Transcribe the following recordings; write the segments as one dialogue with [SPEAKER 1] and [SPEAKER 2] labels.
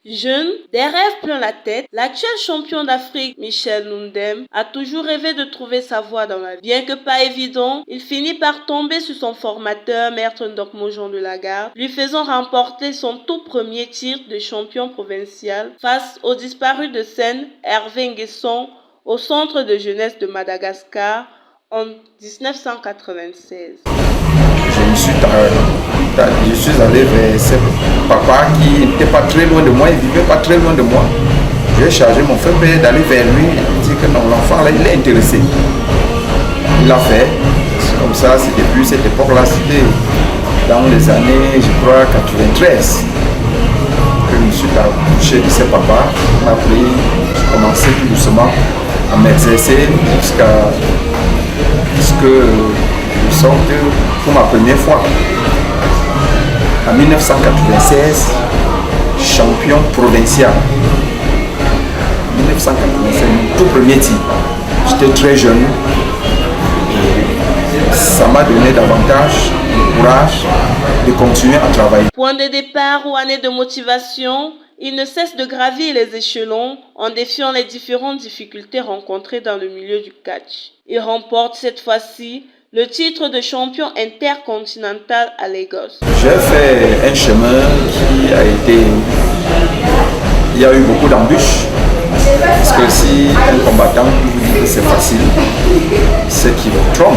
[SPEAKER 1] Jeune, des rêves plein la tête, l'actuel champion d'Afrique, Michel Nundem, a toujours rêvé de trouver sa voie dans la vie. Bien que pas évident, il finit par tomber sur son formateur, Maître Ndokmojon de Lagarde, lui faisant remporter son tout premier titre de champion provincial face au disparu de scène Hervé Nguesson au centre de jeunesse de Madagascar en 1996.
[SPEAKER 2] Je suis allé vers ce papa qui n'était pas très loin de moi, il vivait pas très loin de moi. J'ai chargé mon frère d'aller vers lui et dire que non, l'enfant là, il est intéressé. Il l'a fait. C'est comme ça, c'est depuis cette époque-là, c'était dans les années, je crois, 93, que je me suis approché de ce papa. Après, j'ai commencé tout doucement à m'exercer jusqu'à ce que je sorte pour ma première fois. En 1996, champion provincial. 1996, mon tout premier titre. J'étais très jeune. Ça m'a donné davantage de courage de continuer à travailler.
[SPEAKER 1] Point de départ ou année de motivation, il ne cesse de gravir les échelons en défiant les différentes difficultés rencontrées dans le milieu du catch. Il remporte cette fois-ci le titre de champion intercontinental à Lagos.
[SPEAKER 2] J'ai fait un chemin qui a été... Il y a eu beaucoup d'embûches. Parce que si un combattant vous dit que c'est facile, c'est qu'il vous trompe.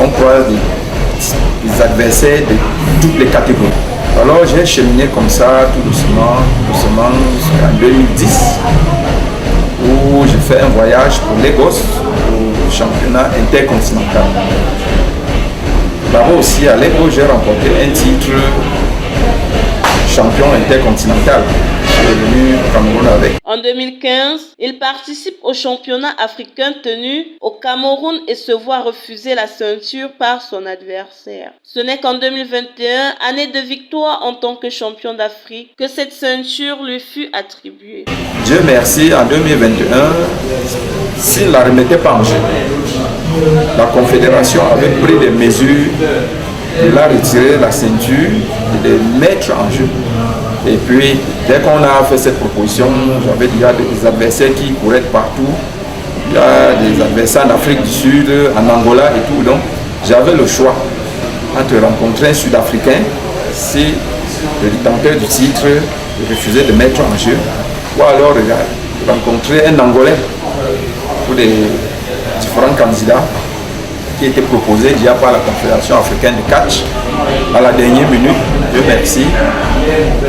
[SPEAKER 2] On croise des adversaires de toutes les catégories. Alors j'ai cheminé comme ça, tout doucement, jusqu'en 2010, où j'ai fait un voyage pour Lagos, au championnat intercontinental. Là-bas aussi, à Lagos, j'ai remporté un titre champion intercontinental. Je suis venu au Cameroun avec.
[SPEAKER 1] En 2015, il participe au championnat africain tenu au Cameroun et se voit refuser la ceinture par son adversaire. Ce n'est qu'en 2021, année de victoire en tant que champion d'Afrique, que cette ceinture lui fut attribuée.
[SPEAKER 2] Dieu merci, en 2021, s'il ne la remettait pas en jeu, la Confédération avait pris des mesures de la retirer la ceinture et de mettre en jeu. Et puis, dès qu'on a fait cette proposition, j'avais déjà des adversaires qui couraient partout. Il y a des adversaires en Afrique du Sud, en Angola et tout. Donc, j'avais le choix entre rencontrer un Sud-Africain, si le détenteur du titre refusait de mettre en jeu, ou alors rencontrer un Angolais pour des différents candidats qui étaient proposés déjà par la Confédération africaine de catch. À la dernière minute, Dieu merci,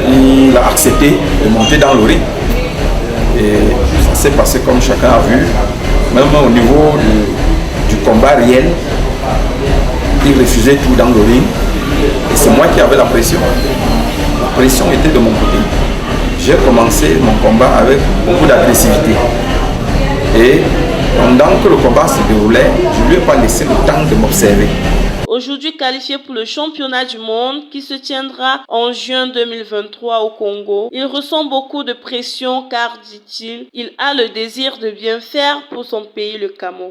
[SPEAKER 2] il a accepté de monter dans le ring. Et ça s'est passé comme chacun a vu, même au niveau du combat réel, il refusait tout dans le ring. Et c'est moi qui avais la pression. La pression était de mon côté. J'ai commencé mon combat avec beaucoup d'agressivité. Et pendant que le combat se déroulait, je ne lui ai pas laissé le temps de m'observer.
[SPEAKER 1] Aujourd'hui qualifié pour le championnat du monde qui se tiendra en juin 2023 au Congo, il ressent beaucoup de pression car, dit-il, il a le désir de bien faire pour son pays, le Cameroun.